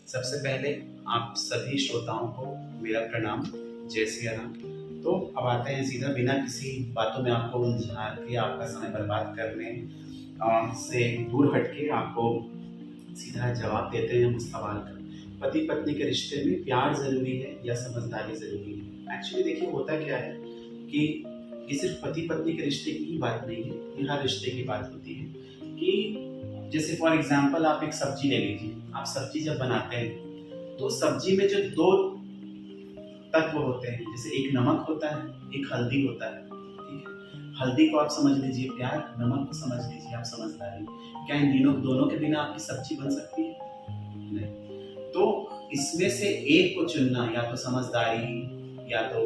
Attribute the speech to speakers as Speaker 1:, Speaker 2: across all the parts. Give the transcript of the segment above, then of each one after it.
Speaker 1: सबसे पहले आप सभी श्रोताओं को मेरा प्रणाम। जय सिया राम। तो अब आते हैं सीधा, बिना किसी बातों में आपको उलझा के आपका समय बर्बाद करने से दूर हटके आपको सीधा जवाब देते हैं हम उस सवाल का। पति पत्नी के रिश्ते में प्यार जरूरी है या समझदारी जरूरी है? एक्चुअली देखिए, होता क्या है कि ये सिर्फ पति पत्नी के रिश्ते की ही बात नहीं है, ये हर रिश्ते की बात होती है। कि जैसे फॉर एग्जाम्पल आप एक सब्जी ले लीजिए। आप सब्जी जब बनाते हैं तो सब्जी में जो दो तत्व होते हैं, जैसे एक नमक होता है, एक हल्दी होता है। ठीक है, हल्दी को आप समझ लीजिए प्यार, नमक को समझ लीजिए आप समझदारी। क्या इन दोनों के बिना आपकी सब्जी बन सकती है? नहीं। तो इसमें से एक को चुनना, या तो समझदारी या तो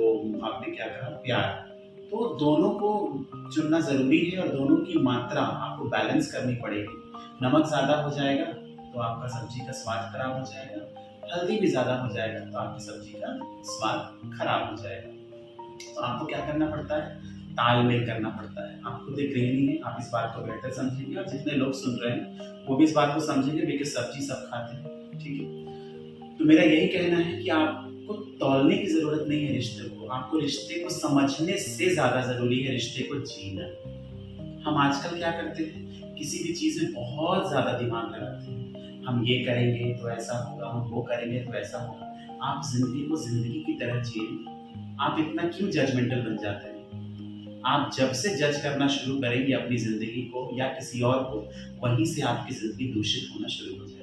Speaker 1: आपने क्या कहा प्यार, तो दोनों को चुनना जरूरी है और दोनों की मात्रा आपको बैलेंस करनी पड़ेगी। नमक ज्यादा हो जाएगा तो आपका सब्जी का स्वाद खराब हो जाएगा, हल्दी भी ज्यादा हो जाएगा तो आपकी सब्जी का स्वाद खराब हो जाएगा। तो आपको क्या करना पड़ता है? तालमेल करना पड़ता है। आप खुद एक गृहिणी है, आप इस बात को बेहतर समझेंगे और जितने लोग सुन रहे हैं वो भी इस बात को समझेंगे, बिकॉज सब्जी सब खाते हैं। ठीक है, तो मेरा यही कहना है कि आपको तौलने की जरूरत नहीं है रिश्ते को। आपको रिश्ते को समझने से ज्यादा जरूरी है रिश्ते को जीना। हम आजकल क्या करते हैं, किसी भी चीज में बहुत ज्यादा दिमाग लगाते हैं। हम ये करेंगे तो ऐसा होगा, हम वो करेंगे तो ऐसा होगा। आप जिंदगी को जिंदगी की तरह जिए। आप इतना क्यों जजमेंटल बन जाते हैं? आप जब से जज करना शुरू करेंगे अपनी जिंदगी को या किसी और को, वहीं से आपकी जिंदगी दूषित होना शुरू हो जाएगी।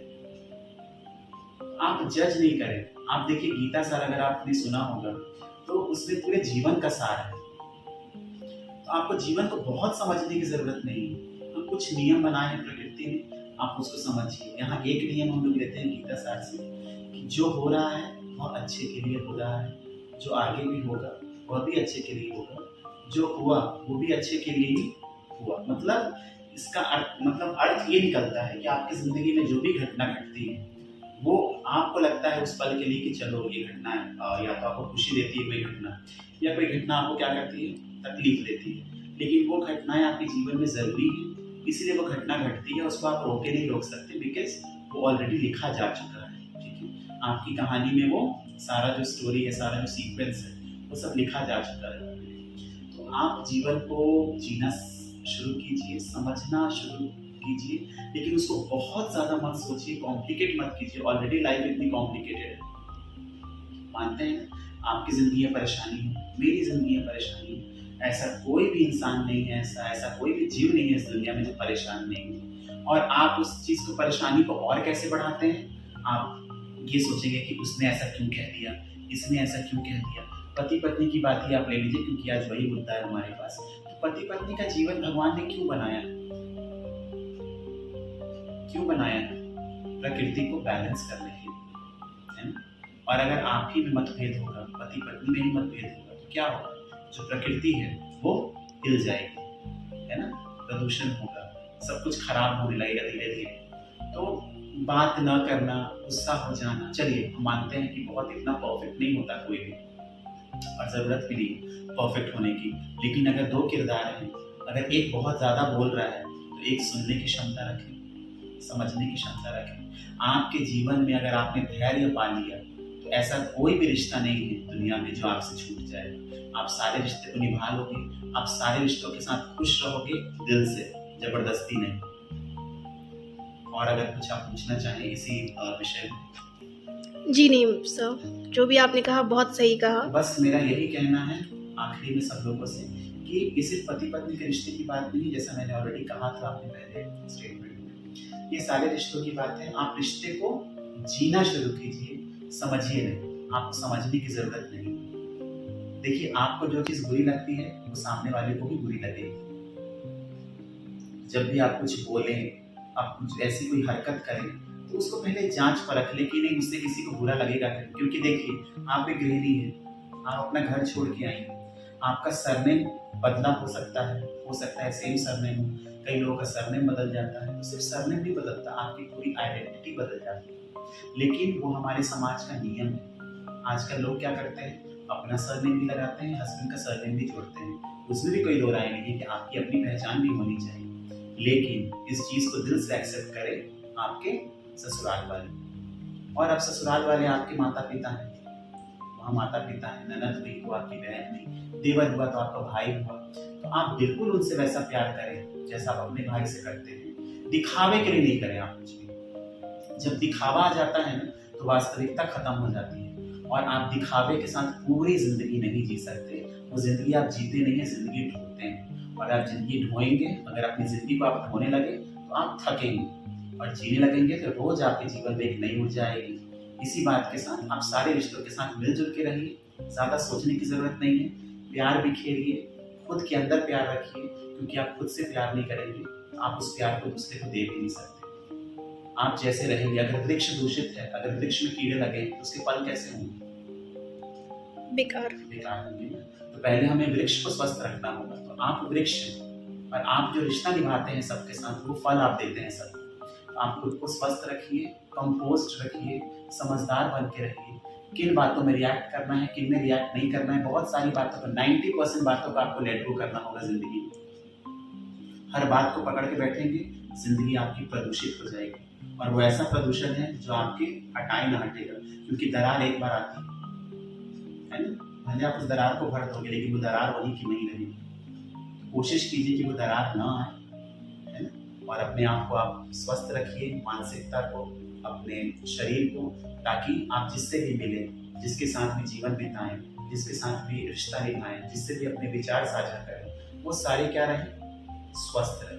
Speaker 1: आप जज नहीं करें। आप देखिए, गीता सार अगर आपने सुना होगा तो उसमें पूरे जीवन का सार है। तो आपको जीवन को बहुत समझने की जरूरत नहीं है। तो कुछ नियम बनाए हैं प्रकृति ने, आप उसको समझिए। यहाँ एक नियम हम लोग लेते हैं गीता सार से कि जो हो रहा है वह अच्छे के लिए हो रहा है, जो आगे भी होगा वह भी अच्छे के लिए होगा, जो हुआ वो भी अच्छे के लिए ही हुआ। मतलब इसका अर्थ ये निकलता है कि आपकी जिंदगी में जो भी घटना घटती है वो आपको लगता है उस पल के लिए कि चलो ये घटना है, या तो आपको खुशी देती है कोई घटना, या कोई घटना आपको क्या करती है, तकलीफ देती है। लेकिन वो घटनाएं आपके जीवन में जरूरी है, इसलिए वो घटना घटती है, उसको आप रोके नहीं रोक सकते, बिकॉज वो ऑलरेडी लिखा जा चुका है। ठीक है, आपकी कहानी में वो सारा जो स्टोरी है, सारा जो सीक्वेंस है, वो सब लिखा जा चुका है। तो आप जीवन को जीना शुरू कीजिए, समझना शुरू कीजिए, लेकिन उसको बहुत ज्यादा मत सोचिए, कॉम्प्लिकेट मत कीजिए। ऑलरेडी लाइफ इतनी कॉम्प्लिकेटेड है। मानते हैं आपकी जिंदगी में परेशानी है, मेरी जिंदगी में परेशानी है। ऐसा कोई भी इंसान नहीं है, ऐसा कोई भी जीव नहीं है इस दुनिया में जो परेशान नहीं है। और आप उस चीज को, परेशानी को और कैसे बढ़ाते हैं? आप ये सोचेंगे कि उसने ऐसा क्यों कह दिया, इसने ऐसा क्यों कह दिया। पति पत्नी की बात ही आप ले लीजिए, क्योंकि आज वही मुद्दा है हमारे पास। तो पति पत्नी का जीवन भगवान ने क्यों बनाया? क्यों बनाया? प्रकृति को बैलेंस करने के लिए, है ना? और अगर आप ही में मतभेद होगा, पति पत्नी में ही मतभेद होगा, तो क्या होगा? जो प्रकृति है वो हिल जाएगी, है ना? प्रदूषण होगा, सब कुछ खराब होने लगेगा धीरे धीरे। तो बात न करना, गुस्सा हो जाना, चलिए हम मानते हैं कि बहुत इतना परफेक्ट नहीं होता कोई भी, और जरूरत भी नहीं परफेक्ट होने की। लेकिन अगर दो किरदार हैं, अगर एक बहुत ज्यादा बोल रहा है तो एक सुनने की क्षमता रखें, समझने की क्षमता रखें। आपके जीवन में अगर आपने धैर्य पा लिया तो ऐसा कोई भी रिश्ता नहीं है दुनिया में जो आपसे छूट जाएगा। आप सारे रिश्ते को निभा लोगे, आप सारे रिश्तों के साथ खुश रहोगे, दिल से, जबरदस्ती नहीं। और अगर कुछ आप पूछना चाहें इसी विषय में?
Speaker 2: जी नहीं सर, जो भी आपने कहा बहुत सही कहा।
Speaker 1: तो बस मेरा यही कहना है आखिरी में सब लोगों से कि ये सिर्फ पति पत्नी के रिश्ते की बात नहीं, जैसा मैंने ऑलरेडी कहा था अपने पहले स्टेटमेंट में, ये सारे रिश्तों की बात है। आप रिश्ते को जीना शुरू कीजिए, समझिए नहीं। आपको समझने की जरूरत नहीं। देखिए, आपको जो चीज बुरी लगती है वो सामने वाले को भी बुरी लगेगी। जब भी आप कुछ बोले, आप कुछ ऐसी कोई हरकत करें, तो उसको पहले जांच परख ले कि नहीं उससे किसी को बुरा लगेगा। क्योंकि देखिए, आप एक गृहिणी हैं, आप अपना घर छोड़ के आई हैं, आपका सरनेम बदला हो सकता है सेम सरनेम हो। कई लोगों का सरनेम बदल जाता है, तो सिर्फ सरनेम नहीं बदलता, आपकी पूरी आइडेंटिटी बदल जाती है। लेकिन वो हमारे समाज का नियम है। आजकल लोग क्या करते हैं, अपना सरनेम भी लगाते हैं, हस्बैंड का सरनेम भी जोड़ते हैं। उसमें भी कोई दो राय नहीं है कि आपकी अपनी पहचान भी होनी चाहिए। लेकिन इस चीज को दिल से एक्सेप्ट करें आपके ससुराल वाले, और अब ससुराल वाले आपके माता पिता हैं, वहाँ माता पिता हैं, ननद हुई तो आपकी बहन हुई, देवर हुआ तो आपका भाई हुआ। तो आप बिल्कुल उनसे वैसा प्यार करें जैसा आप अपने भाई से करते हैं। दिखावे के लिए नहीं करें आप कुछ भी। जब दिखावा आ जाता है ना तो वास्तविकता खत्म हो जाती है और आप दिखावे के साथ पूरी जिंदगी नहीं जी सकते। वो जिंदगी आप जीते नहीं है, जिंदगी ढोते हैं। और आप जिंदगी ढोएंगे, अगर अपनी जिंदगी को आप ढोने लगे तो आप थकेंगे और जीने लगेंगे तो रोज आपके जीवन में एक नई ऊर्जा आएगी। इसी बात के साथ आप सारे रिश्तों के साथ मिलजुल के रहिए, ज्यादा सोचने की जरूरत नहीं है। प्यार बिखेरिए, खुद के अंदर प्यार रखिए, क्योंकि आप खुद से प्यार नहीं करेंगे तो आप उस प्यार को दूसरे को दे भी नहीं सकते। आप जैसे रहेंगे, अगर वृक्ष दूषित है, अगर वृक्ष में कीड़े लगे तो उसके फल कैसे होंगे?
Speaker 2: बेकार।
Speaker 1: बेकार होंगे ना। तो पहले हमें वृक्ष को स्वस्थ रखना होगा। तो आप वृक्ष हैं और आप जो रिश्ता निभाते हैं सबके साथ, वो फल आप देते हैं सब। तो आप खुद को स्वस्थ रखिए, कंपोस्ट रखिए, समझदार बन के रहिए। किन बातों में रिएक्ट करना है, किन में रिएक्ट नहीं करना है, बहुत सारी बातों पर 90% बातों का आपको लेट गो करना होगा जिंदगी में। हर बात को पकड़ के बैठेंगे, जिंदगी आपकी प्रदूषित हो जाएगी। और वो ऐसा प्रदूषण है जो आपके हटाए ना हटेगा, क्योंकि दरार एक बार आती है ना। भले आप उस दरार को भर दोगे लेकिन वो दरार वहीं की वहीं रहेगी। कोशिश कीजिए कि वो दरार ना आए, है ना। और अपने आप को आप स्वस्थ रखिए, मानसिकता को, अपने शरीर को, ताकि आप जिससे भी मिले, जिसके साथ भी जीवन बिताएं, जिसके साथ भी रिश्ता निभाएं, जिससे भी अपने विचार साझा करें, वो सारे क्या रहे, स्वस्थ रहे।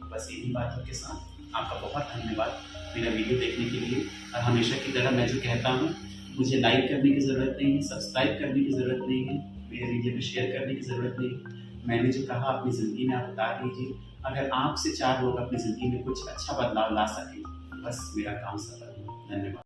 Speaker 1: बस यही बातों के साथ आपका बहुत धन्यवाद मेरा वीडियो देखने के लिए। और हमेशा की तरह मैं जो कहता हूँ, मुझे लाइक करने की ज़रूरत नहीं है, सब्सक्राइब करने की ज़रूरत नहीं है, मेरे वीडियो को शेयर करने की ज़रूरत नहीं है। मैंने जो कहा अपनी ज़िंदगी में आप उतार लीजिए। अगर आपसे 4 लोग अपनी ज़िंदगी में कुछ अच्छा बदलाव ला सकें, बस मेरा काम सफल है। धन्यवाद।